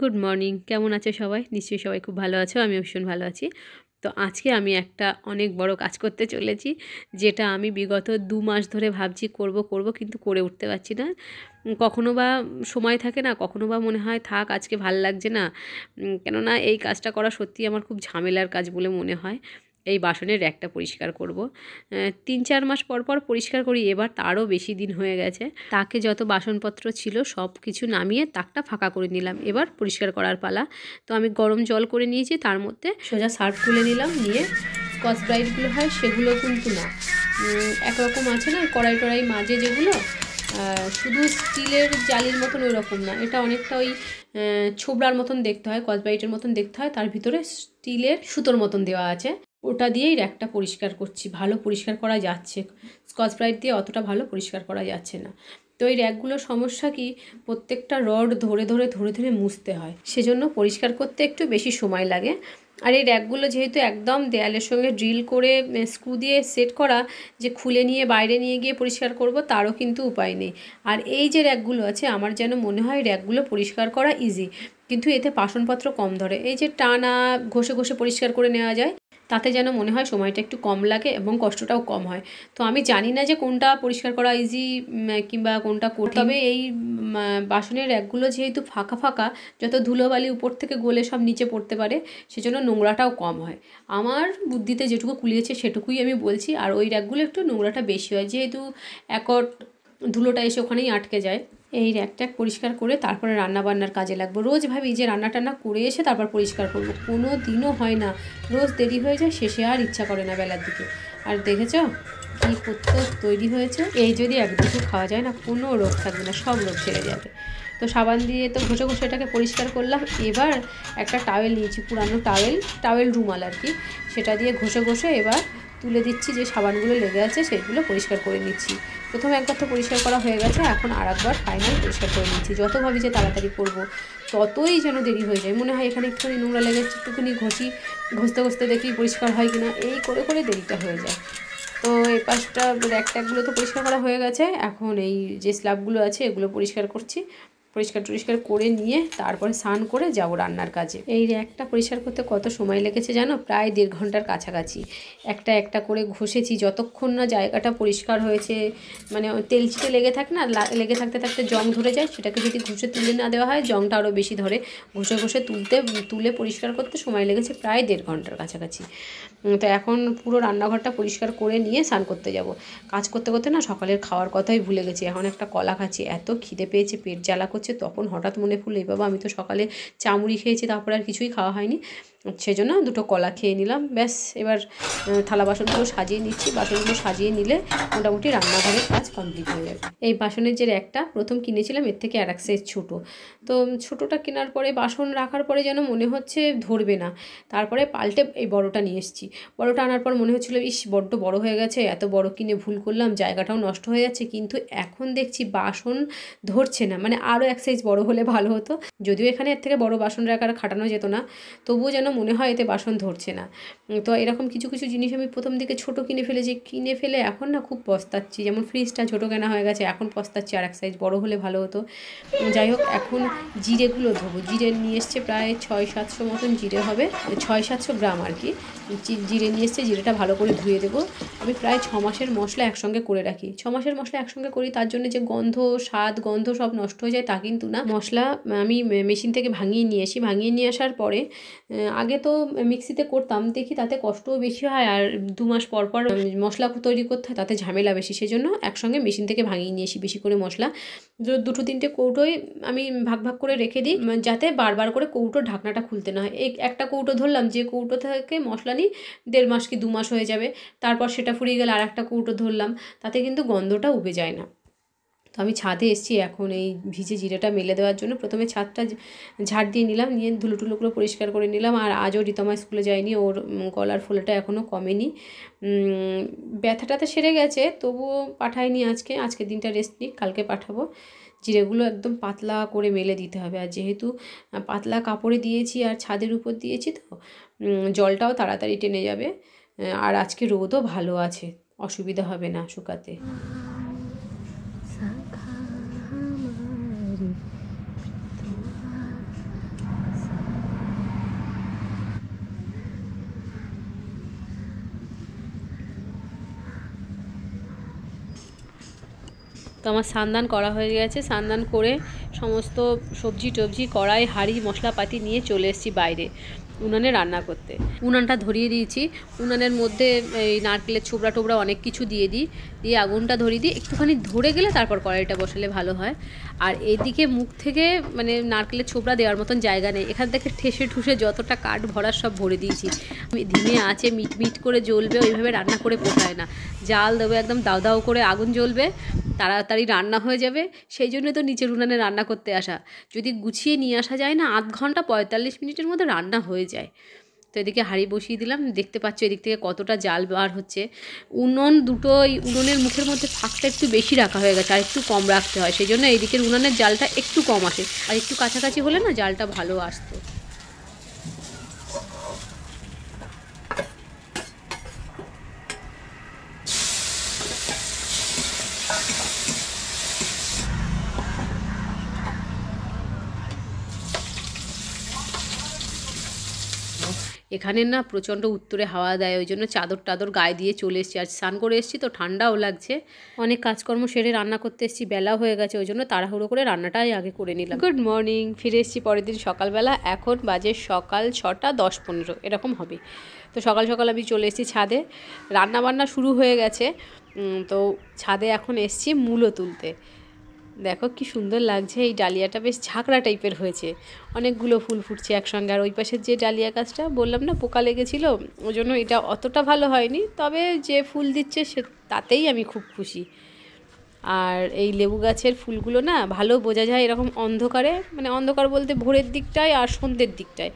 Good morning. কেমন আছো সবাই? নিশ্চয়ই সবাই খুব ভালো আছো। আমিও ভীষণ ভালো আছি। তো আজকে আমি একটা অনেক বড় কাজ করতে চলেছি, যেটা আমি বিগত ২ মাস ধরে ভাবছি করব করব, কিন্তু করে উঠতে পারছি না। কখনো বা সময় থাকে না, কখনো বা মনে হয় থাক আজকে ভাল লাগছে না। কেননা এই কাজটা করা সত্যিই আমার খুব ঝামেলার কাজ বলে মনে হয়। এই বাসনের র্যাকটা পরিষ্কার করব। ৩-৪ মাস পর পর পরিষ্কার করি, এবার তারও বেশি দিন হয়ে গেছে। তাকে যত বাসনপত্র ছিল সব কিছু নামিয়ে তাকটা ফাঁকা করে নিলাম, এবার পরিষ্কার করার পালা। তো আমি গরম জল করে নিয়েছি, তার মধ্যে সোজা সার্ফ তুলে নিলাম, নিয়ে স্কচ ব্রাইটগুলো হয় সেগুলো কিন্তু না, একরকম আছে না কড়াই টড়াই মাঝে যেগুলো, শুধু স্টিলের জালির মতন ওই রকম না, এটা অনেকটা ওই ছোবড়ার মতন দেখতে হয়, কসব্রাইটের মতন দেখতে হয়, তার ভিতরে স্টিলের সুতোর মতন দেওয়া আছে। ওটা দিয়েই র্যাকটা পরিষ্কার করছি, ভালো পরিষ্কার করা যাচ্ছে। স্কচ ব্রাইট দিয়ে অতটা ভালো পরিষ্কার করা যাচ্ছে না। তো এই র্যাকগুলোর সমস্যা কি, প্রত্যেকটা রড ধরে ধরে ধরে ধরে মুছতে হয়, সেজন্য পরিষ্কার করতে একটু বেশি সময় লাগে। আর এই র্যাকগুলো যেহেতু একদম দেয়ালের সঙ্গে ড্রিল করে স্ক্রু দিয়ে সেট করা, যে খুলে নিয়ে বাইরে নিয়ে গিয়ে পরিষ্কার করব তারও কিন্তু উপায় নেই। আর এই যে র্যাকগুলো আছে, আমার যেন মনে হয় র্যাকগুলো পরিষ্কার করা ইজি, কিন্তু এতে বাসনপত্র কম ধরে। এই যে টানা ঘষে ঘষে পরিষ্কার করে নেওয়া যায়, তাতে যেন মনে হয় সময়টা একটু কম লাগে এবং কষ্টটাও কম হয়। তো আমি জানি না যে কোনটা পরিষ্কার করা ইজি কিংবা কোনটা কঠিন। তবে এই বাসনের র্যাকগুলো যেহেতু ফাঁকা ফাঁকা, যত ধুলোবালি উপর থেকে গলে সব নিচে পড়তে পারে, সেজন্য নোংরাটাও কম হয়। আমার বুদ্ধিতে যেটুকু কুলিয়েছে সেটুকুই আমি বলছি। আর ওই র্যাকগুলো একটু নোংরাটা বেশি হয়, যেহেতু একট ধুলোটা এসে ওখানেই আটকে যায়। এই র্যাক ট্যাক পরিষ্কার করে তারপরে রান্নাবান্নার কাজে লাগবো। রোজ ভাবি যে রান্না টান্না করে এসে তারপর পরিষ্কার করব, কোনো দিনও হয় না, রোজ দেরি হয়ে যায়, শেষে আর ইচ্ছা করে না বেলার দিকে। আর দেখেছ কী প্রত্যেক তৈরি হয়েছে, এই যদি একদিকে খাওয়া যায় না, কোনো রোগ থাকবে না, সব রোগ সেরে যাবে। তো সাবান দিয়ে তো ঘষে ঘষে এটাকে পরিষ্কার করলাম। এবার একটা টাওয়েল নিয়েছি, পুরানো টাওয়েল রুমাল আর কি, সেটা দিয়ে ঘষে ঘষে এবার তুলে দিচ্ছি, যে সাবানগুলো লেগে আছে সেগুলো পরিষ্কার করে নিচ্ছি। প্রথম একবার তো পরিষ্কার করা হয়ে গেছে, এখন আর একবার ফাইনাল পরিষ্কার করে নিচ্ছি। যত ভাবি যে তাড়াতাড়ি করব, ততই যেন দেরি হয়ে যায়। মনে হয় এখানে একটুখানি নোংরা লেগেছে, একটুখানি ঘষতে ঘষতে দেখি পরিষ্কার হয় কিনা, এই করে করে দেরিটা হয়ে যায়। তো এই পাশটা র্যাক ট্যাকগুলো তো পরিষ্কার করা হয়ে গেছে, এখন এই যে স্ল্যাবগুলো আছে এগুলো পরিষ্কার করছি। পরিষ্কার করে নিয়ে তারপরে স্নান করে যাব রান্নার কাজে। এই র্যাকটা পরিষ্কার করতে কত সময় লেগেছে জানো? প্রায় 1.5 ঘন্টার কাছাকাছি। একটা একটা করে ঘষেছি, যতক্ষণ না জায়গাটা পরিষ্কার হয়েছে। মানে তেল চিটে লেগে থাকে না, লেগে থাকতে থাকতে জং ধরে যায়, সেটাকে যদি ঘষে তুলে না দেওয়া হয় জংটা আরও বেশি ধরে। ঘষে ঘষে তুলে পরিষ্কার করতে সময় লেগেছে প্রায় 1.5 ঘন্টার কাছাকাছি। তো এখন পুরো রান্নাঘরটা পরিষ্কার করে নিয়ে স্নান করতে যাব। কাজ করতে করতে না সকালের খাওয়ার কথাই ভুলে গেছি, এখন একটা কলা খাচ্ছি, এত খিদে পেয়েছে, পেট জ্বালা করছে, তখন হঠাৎ মনে পড়লো এই বাবা আমি তো সকালে চামড়ি খেয়েছি, তারপরে আর কিছুই খাওয়া হয়নি, সেজন্য 2টো কলা খেয়ে নিলাম। ব্যাস এবার থালা বাসনগুলো সাজিয়ে নিচ্ছি, বাসনগুলো সাজিয়ে নিলে মোটামুটি রান্নাঘরের কাজ কমপ্লিট হয়ে যাবে। এই বাসনের যে র্যাকটা প্রথম কিনেছিলাম, এর থেকে আরেক সাইজ ছোটো। তো ছোটোটা কেনার পরে বাসন রাখার পরে যেন মনে হচ্ছে ধরবে না, তারপরে পাল্টে এই বড়োটা নিয়ে এসেছি। বড়োটা আনার পর মনে হচ্ছিলো ইস বড্ড বড়ো হয়ে গেছে, এত বড়ো কিনে ভুল করলাম, জায়গাটাও নষ্ট হয়ে যাচ্ছে। কিন্তু এখন দেখছি বাসন ধরছে না, মানে আরও এক সাইজ বড়ো হলে ভালো হতো। যদিও এখানে এর থেকে বড়ো বাসন রাখার খাটানো যেত না, তবুও যেন মনে হয় এতে বাসন ধরছে না। তো এরকম কিছু কিছু জিনিস আমি প্রথম দিকে ছোটো কিনে ফেলে এখন না খুব পস্তাচ্ছি। যেমন ফ্রিজটা ছোটো কেনা হয়ে গেছে, এখন পস্তাচ্ছি আর এক সাইজ বড়ো হলে ভালো হতো। যাই হোক, এখন জিরেগুলো ধোবো। জিরে নিয়ে এসছে প্রায় 600-700 মতন জিরে হবে, 600-700 গ্রাম আর কি জিরে নিয়ে এসছে। জিরেটা ভালো করে ধুয়ে দেবো। আমি প্রায় 6 মাসের মশলা একসঙ্গে করে রাখি। 6 মাসের মশলা একসঙ্গে করি তার জন্য যে স্বাদ গন্ধ সব নষ্ট হয়ে যায় তা কিন্তু না। মশলা আমি মেশিন থেকে ভাঙিয়ে নিয়ে আসার পরে, আগে তো মিক্সিতে করতাম, দেখি তাতে কষ্টও বেশি হয়, আর 2 মাস পর পর মশলা তৈরি করতে হয়, তাতে ঝামেলা বেশি। সেজন্য একসঙ্গে মেশিন থেকে ভাঙিয়ে নিয়ে আসি বেশি করে মশলা। 2-3টে কৌটোয় আমি ভাগ ভাগ করে রেখে দিই, যাতে বারবার করে কৌটোর ঢাকনাটা খুলতে না হয়। একটা কৌটো ধরলাম, যে কৌটো থেকে মশলা নিই 1.5 মাস কি 2 মাস হয়ে যাবে, তারপর সেটা ফুরিয়ে গেলে আর একটা কৌটো ধরলাম, তাতে কিন্তু গন্ধটা উবে যায় না। তো আমি ছাদে এসেছি এখন এই ভিজে জিরেটা মেলে দেওয়ার জন্য। প্রথমে ছাদটা ঝাড় দিয়ে নিলাম, নিয়ে ধুলোটুলোগুলো পরিষ্কার করে নিলাম। আর আজও রিতমা স্কুলে যায়নি, ওর গলার ফোলাটা এখনও কমেনি, ব্যথাটাতে সেরে গেছে, তবুও পাঠাইনি আজকে দিনটা রেস্ট নিই, কালকে পাঠাবো। জিরেগুলো একদম পাতলা করে মেলে দিতে হবে, আর যেহেতু পাতলা কাপড়ে দিয়েছি আর ছাদের উপর দিয়েছি, তো জলটাও তাড়াতাড়ি টেনে যাবে। আর আজকে রোদও ভালো আছে, অসুবিধা হবে না শুকাতে। তো আমার স্নান করা হয়ে গেছে, স্নান করে সমস্ত সবজি টবজি কড়াই হাঁড়ি মশলাপাতি নিয়ে চলে এসেছি বাইরে উনানে রান্না করতে। উনানটা ধরিয়ে দিয়েছি, উনানের মধ্যে এই নারকেলের ছোবড়া টোবড়া অনেক কিছু দিয়ে দিয়ে আগুনটা ধরিয়ে দিই, একটুখানি ধরে গেলে তারপর কড়াইটা বসালে ভালো হয়। আর এদিকে মুখ থেকে মানে নারকেলের ছোবড়া দেওয়ার মতন জায়গা নেই, এখান থেকে ঠেসে ঠুসে যতটা কাঠ ভরার সব ভরে দিয়েছি। ধিমে আছে মিট মিট করে জ্বলবে, ওইভাবে রান্না করে পোষায় না। জাল দেবে একদম দাও দাও করে আগুন জ্বলবে, তাড়াতাড়ি রান্না হয়ে যাবে। সেই জন্য তো নিচের উনানে রান্না করতে আসা। যদি গুছিয়ে নিয়ে আসা যায় না, 0.5 ঘন্টা 45 মিনিটের মধ্যে রান্না হয়ে যায়। তো এদিকে হাঁড়ি বসিয়ে দিলাম, দেখতে পাচ্ছ এদিক থেকে কতটা জাল বার হচ্ছে। উনুন দুটো, এই উনুনের মুখের মধ্যে ফাঁকটা একটু বেশি রাখা হয়ে গেছে, আর একটু কম রাখতে হয়, সেই জন্য এইদিকের উনুনের জালটা একটু কম আসে, আর একটু কাছাকাছি হলে না জালটা ভালো আসতো। এখানে না প্রচণ্ড উত্তরে হাওয়া দেয়, ওই জন্য চাদর টাদর গায়ে দিয়ে চলে এসেছি। আর স্নান করে এসেছি তো ঠান্ডাও লাগছে। অনেক কাজকর্ম সেরে রান্না করতে এসেছি, বেলা হয়ে গেছে, ওই জন্য তাড়াহুড়ো করে রান্নাটাই আগে করে নিলাম। গুড মর্নিং, ফিরে এসেছি পরের দিন সকালবেলা। এখন বাজে সকাল 6টা 10-15 এরকম হবে। তো সকাল সকাল আমি চলে এসেছি ছাদে, রান্না বান্না শুরু হয়ে গেছে। তো ছাদে এখন এসেছি মূলো তুলতে। দেখো কি সুন্দর লাগছে, এই ডালিয়াটা বেশ ঝাঁকড়া টাইপের হয়েছে, অনেকগুলো ফুল ফুটছে একসঙ্গে। আর ওই পাশের যে ডালিয়া গাছটা বললাম না পোকা লেগেছিল, ওই জন্য এটা অতটা ভালো হয়নি, তবে যে ফুল দিচ্ছে সে তাতেই আমি খুব খুশি। আর এই লেবু গাছের ফুলগুলো না ভালো বোঝা যায় এরকম অন্ধকারে, মানে অন্ধকার বলতে ভোরের দিকটায় আর সন্ধ্যের দিকটায়,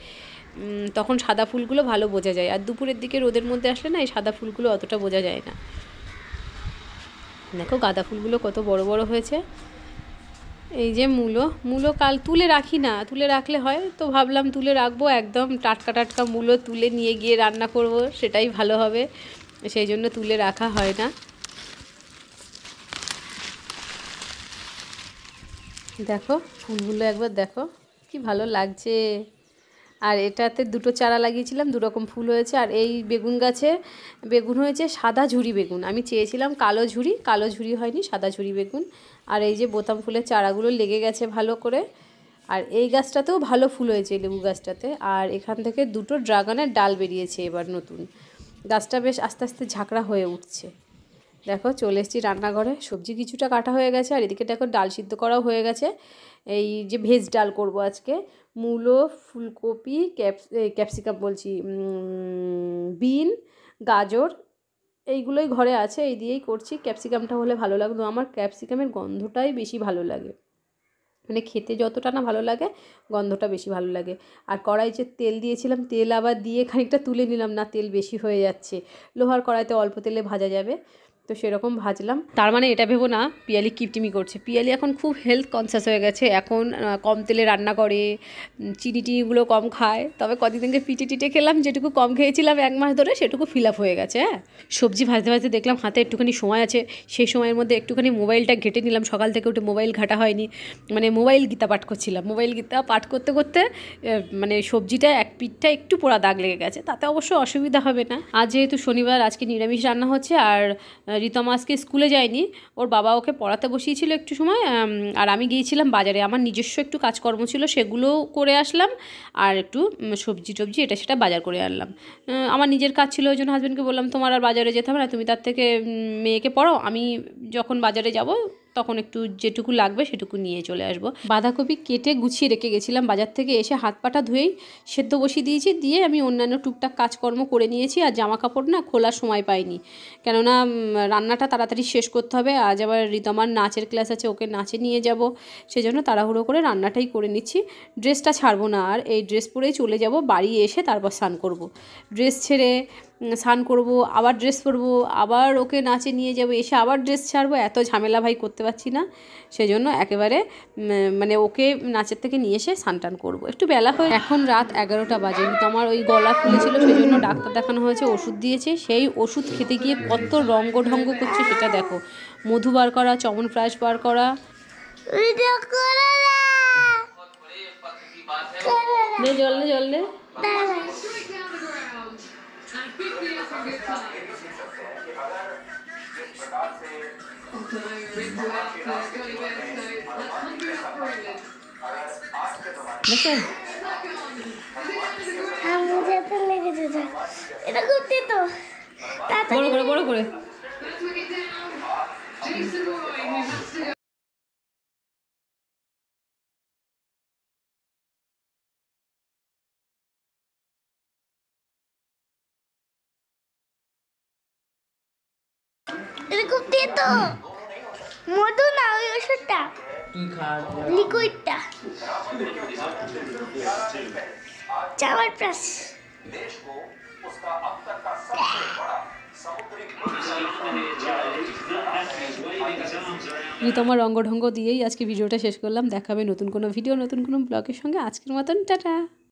তখন সাদা ফুলগুলো ভালো বোঝা যায়। আর দুপুরের দিকে রোদের মধ্যে আসলে না এই সাদা ফুলগুলো অতটা বোঝা যায় না। দেখো গাঁদা ফুলগুলো কত বড় বড় হয়েছে। এই যে মূলো কাল তুলে রাখি না, তুলে রাখলে হয়, তো ভাবলাম তুলে রাখবো, একদম টাটকা টাটকা মূলো তুলে নিয়ে গিয়ে রান্না করব, সেটাই ভালো হবে, সেই জন্য তুলে রাখা হয় না। দেখো ফুলগুলো একবার দেখো কি ভালো লাগছে। আর এটাতে দুটো চারা লাগিয়েছিলাম, দুরকম ফুল হয়েছে। আর এই বেগুন গাছে বেগুন হয়েছে সাদা ঝুরি বেগুন, আমি চেয়েছিলাম কালো ঝুরি হয়নি, সাদা ঝুরি বেগুন। আর এই যে বোতাম ফুলের চারাগুলো লেগে গেছে ভালো করে। আর এই গাছটাতেও ভালো ফুল হয়েছে, লেবু গাছটাতে। আর এখান থেকে দুটো ড্রাগনের ডাল বেরিয়েছে এবার নতুন, গাছটা বেশ আস্তে আস্তে ঝাঁকড়া হয়ে উঠছে। দেখো চলে এসেছি রান্নাঘরে, সবজি কিছুটা কাটা হয়ে গেছে, আর এদিকে দেখো ডাল সিদ্ধ করাও হয়ে গেছে। এই যে ভেজ ডাল করব আজকে, মূলো, ফুলকপি, ক্যাপসিকাম বলছি, বিন, গাজর, এইগুলোই ঘরে আছে, এই দিয়েই করছি। ক্যাপসিকামটা হলে ভালো লাগতো আমার, ক্যাপসিকামের গন্ধটাই বেশি ভালো লাগে, মানে খেতে যতটা না ভালো লাগে গন্ধটা বেশি ভালো লাগে। আর কড়াইতে তেল দিয়েছিলাম, তেল আবার দিয়ে খানিকটা তুলে নিলাম, না তেল বেশি হয়ে যাচ্ছে, লোহার কড়াইতে অল্প তেলে ভাজা যাবে, তো সেরকম ভাজলাম। তার মানে এটা ভেবো না পিয়ালি কিপটিমি করছে, পিয়ালি এখন খুব হেলথ কনসিয়াস হয়ে গেছে, এখন কম তেলে রান্না করে, চিনি টিনিগুলো কম খায়। তবে কদিন থেকে পিঠে টিটে খেলাম, যেটুকু কম খেয়েছিলাম 1 মাস ধরে সেটুকু ফিল আপ হয়ে গেছে। হ্যাঁ, সবজি ভাজতে ভাজতে দেখলাম হাতে একটুখানি সময় আছে, সেই সময়ের মধ্যে একটুখানি মোবাইলটা ঘেটে নিলাম। সকাল থেকে উঠে মোবাইল ঘাটা হয়নি, মানে মোবাইল গীতা পাঠ করছিলাম। মোবাইল গীতা পাঠ করতে করতে মানে সবজিটা এক পিঠটা একটু পোড়া দাগ লেগে গেছে, তাতে অবশ্য অসুবিধা হবে না। আজ যেহেতু শনিবার, আজকে নিরামিষ রান্না হচ্ছে। আর রিতমা আজকে স্কুলে যায়নি, ওর বাবা ওকে পড়াতে বসিয়েছিল একটু সময়। আর আমি গিয়েছিলাম বাজারে, আমার নিজস্ব একটু কাজকর্ম ছিল, সেগুলো করে আসলাম। আর একটু সবজি টবজি এটা সেটা বাজার করে আনলাম। আমার নিজের কাজ ছিল, ওই জন্য হাজব্যান্ডকে বললাম তোমার আর বাজারে যেতে হবে না, তুমি তার থেকে মেয়েকে পড়াও, আমি যখন বাজারে যাব তখন একটু যেটুকু লাগবে সেটুকু নিয়ে চলে আসবো। বাঁধাকপি কেটে গুছিয়ে রেখে গেছিলাম, বাজার থেকে এসে হাত পাটা ধুয়েই সেদ্ধ বসিয়ে দিয়েছি, দিয়ে আমি অন্যান্য টুকটাক কাজকর্ম করে নিয়েছি। আর জামা কাপড় না খোলার সময় পাইনি, কেননা রান্নাটা তাড়াতাড়ি শেষ করতে হবে। আজ আবার রিতমার নাচের ক্লাস আছে, ওকে নাচে নিয়ে যাব, সেজন্য তাড়াহুড়ো করে রান্নাটাই করে নিচ্ছি। ড্রেসটা ছাড়বো না, আর এই ড্রেস পরেই চলে যাব বাড়ি, এসে তারপর স্নান করব। ড্রেস ছেড়ে স্নান করব, আবার ড্রেস পরবো, আবার ওকে নাচে নিয়ে যাব, এসে আবার ড্রেস ছাড়বো, এত ঝামেলা ভাই করতে পারছি না। সেজন্য একেবারে মানে ওকে নাচের থেকে নিয়ে এসে স্নান টান করবো। একটু বেলা হয়ে এখন রাত 11টা বাজে, কিন্তু আমার ওই গলা ফুলেছিল, সেই জন্য ডাক্তার দেখানো হয়েছে, ওষুধ দিয়েছে। সেই ওষুধ খেতে গিয়ে কত রঙ্গঢঙ্গ করছে সেটা দেখো, মধু বার করা, চমনপ্রাশ বার করা। জল নে জল নে। দেখছেন? मुझे तो लेके जा এটা করতে তো বড় করে বড় করে। এটা করতে তো মধু না ওই ওষুধটা লিকুইডটা চাওয়ার প্রাস ঋতমার রঙ্গঢঙ্গ দিয়েই আজকে ভিডিওটা শেষ করলাম। দেখাবে নতুন কোনো ভিডিও নতুন কোনো ব্লগের সঙ্গে। আজকের মতন টাটা।